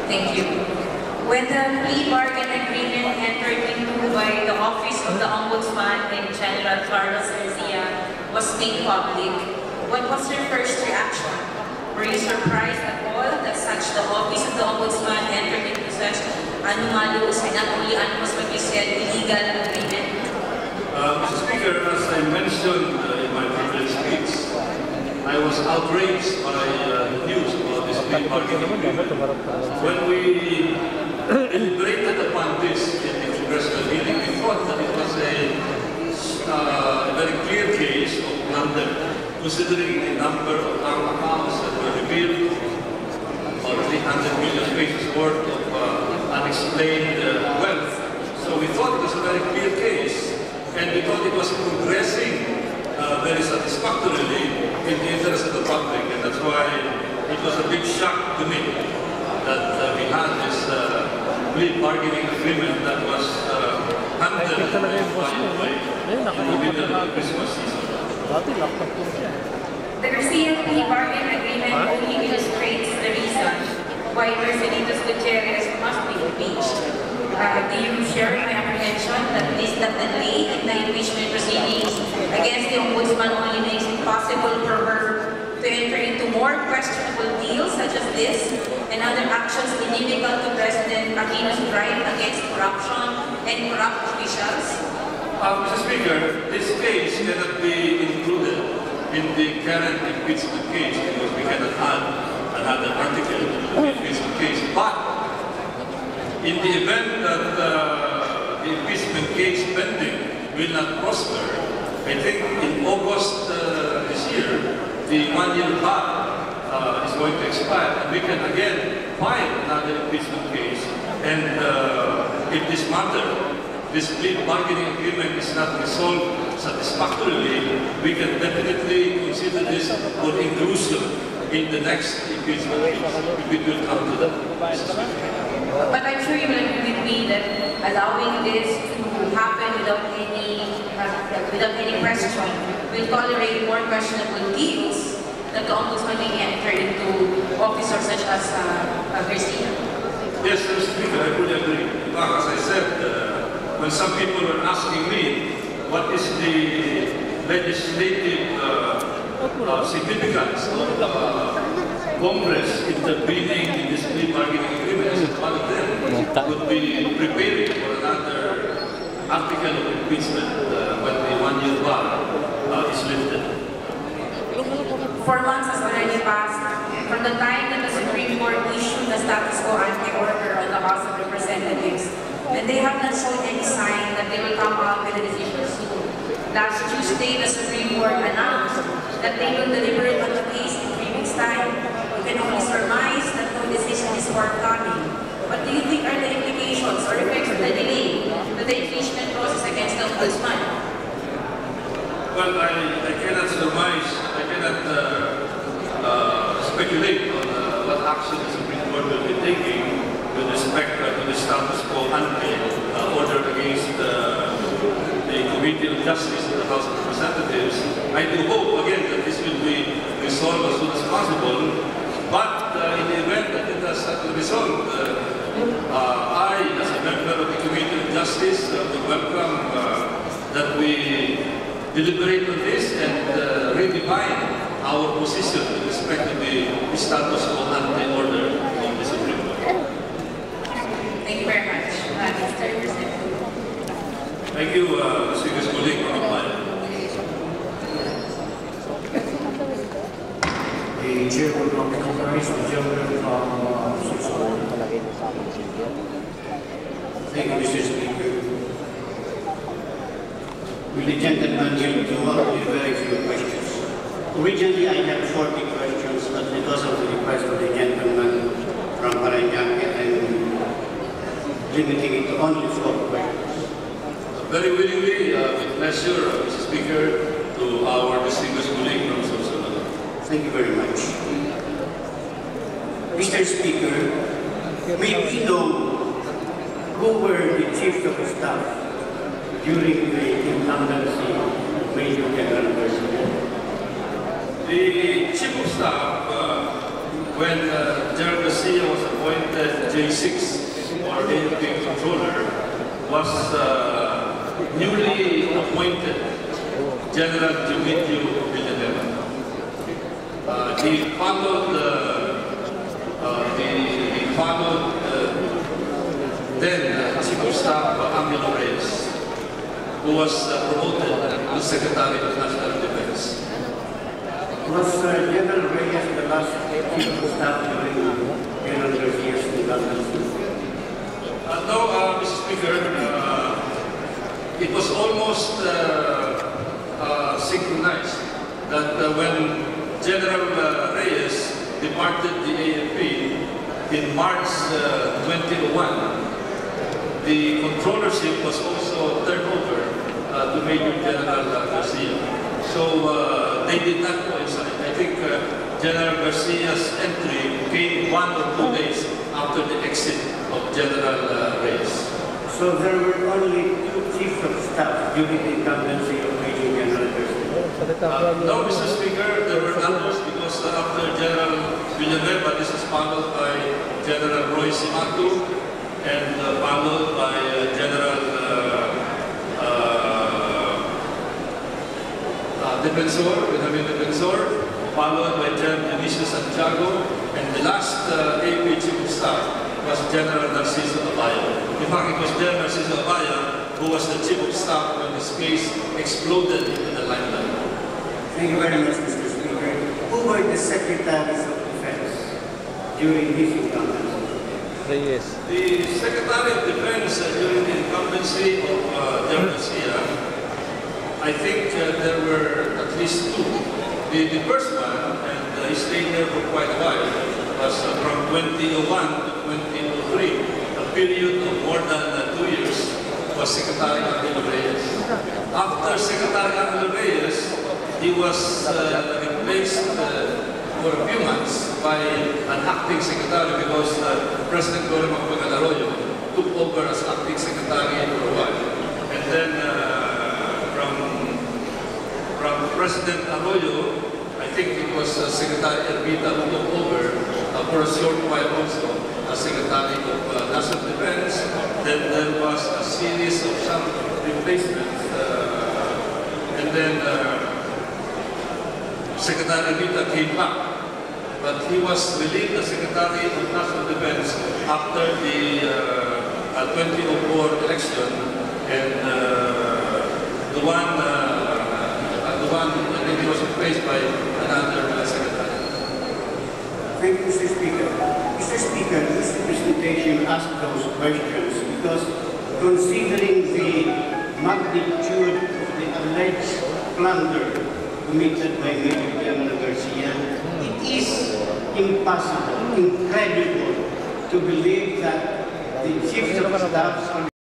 Thank you. When the plea bargain agreement entered into by the Office of the Ombudsman and General Carlos Garcia was made public, what was your first reaction? Were you surprised at all that the Office of the Ombudsman entered into such anomalous and not only anomalous but you said illegal agreement? Mr. Speaker, as I mentioned in my previous speech, I was outraged by the news about this plea bargain agreement. When we deliberated upon this in the congressional hearing, we thought that it was a very clear case of plunder, considering the number of our accounts that were revealed, about 300 million pesos worth of unexplained wealth. So we thought it was a very clear case, and we thought it was progressing very satisfactorily in the interest of the public, and that's why it was a big shock to me that we had this plea bargaining agreement that was handled in the middle of the Christmas season. The Garcia plea bargain agreement only illustrates the reason why Merceditos Gutierrez must be impeached. Do you share my apprehension that the delay in the impeachment proceedings against the Ombudsman only makes it possible for her to enter into more questionable deals such as this and other actions inimical to President Aquino's drive against corruption and corrupt officials? Mr. Speaker, this case cannot be included in the current impeachment case because we cannot add another article to the impeachment case. But in the event that the impeachment case pending will not prosper, I think in August this year, the one-year ban is going to expire, and we can again file another impeachment case. And if this matter, this plea bargaining agreement is not resolved satisfactorily, we can definitely consider this for inclusion in the next impeachment case, if it will come to that. But I'm sure you will agree with me that allowing this to happen without any question will tolerate more questionable deals that the Ombudsman may enter into officers such as Garcia. Yes, Mr. Speaker, I fully agree. As I said, when some people were asking me what is the legislative significance of Congress intervening in this plea bargaining agreement, one of them would be preparing for another article of impeachment when the one-year ban is lifted. 4 months has already passed from the time that the Supreme Court issued the status quo ante order on the House of Representatives, and they have not shown any sign that they will come out with a decision soon. Last Tuesday, the Supreme Court announced that they will deliberate on the case in 3 weeks' time. You can only surmise that no decision is forthcoming. What do you think are the implications or effects of the delay to the impeachment process against the Ombudsman? Well, I cannot surmise, I cannot speculate on what action the Supreme Court will be taking with respect to the status quo ante order against the Committee on Justice in the House of Representatives. I do hope, again, that this will be resolved as soon as possible. But in the event that it has not been resolved, I, as a member of the Committee on Justice, would welcome that we deliberate on this and redefine our position with respect to the status quo ante order of the Supreme Court. Thank you very much, Mr. President. Thank you, distinguished colleague, for replying. The chair will now recognize the gentleman from Switzerland. Thank you, Mr. Speaker. Will the gentleman will do only very few questions? Originally, I had 40 questions, but because of the request of the gentleman from Parañaque, I'm limiting it to only 4 questions. Very willingly, with pleasure, Mr. Speaker, to our distinguished colleague from Switzerland. Thank you very much. Mr. Speaker, may we know who were the chiefs of staff during the incumbency of Major General Garcia? The chief of staff when General Garcia was appointed J6 or AFP controller, was newly appointed General Villanueva. He followed then Chief of Staff Angelo Reyes, who was promoted to Secretary of National Defense. Was General Reyes the last Chief of Staff during General Garcia's presidency? No, Mr. Speaker, it was almost synchronized that when General Reyes departed the AFP in March 2001, the controllership was also turned over to Major General Garcia. So they did not coincide. I think General Garcia's entry came 1 or 2 days after the exit of General Reyes. So there were only 2 Chiefs of Staff during the incumbency of Major General Garcia? No, Mr. Speaker, there were others because after General Villanueva, this is followed by General Roy Simatu and followed by General Defensor, followed by General Dionisio Santiago, and the last AP Chief of Staff was General Narciso Abaya. In fact, it was General Narciso Abaya who was the Chief of Staff when this case exploded into the limelight. Thank you very much, Mr. Speaker. Who were the Secretaries of Defense during his incumbency? Yes. The Secretary of Defense during the incumbency of General Garcia, I think there were at least 2. The first one, and he stayed there for quite a while, was from 2001 to 2003, a period of more than 2 years, was Secretary Angelo Reyes. After Secretary Angelo Reyes, he was replaced for a few months by an acting secretary because President Arroyo took over as acting secretary for a while. And then from President Arroyo, I think it was Secretary Ermita who took over for a short while also as Secretary of National Defense. Then there was a series of some replacements. And then Secretary Ermita came back. But he was relieved as Secretary of National Defense after the 2004 election, and the one I think he was replaced by another secretary. Thank you, Mr. Speaker. Mr. Speaker, this presentation asked those questions because considering the magnitude of the alleged plunder committed by Major General Garcia, it is impossible, incredible to believe that the Chiefs of Staff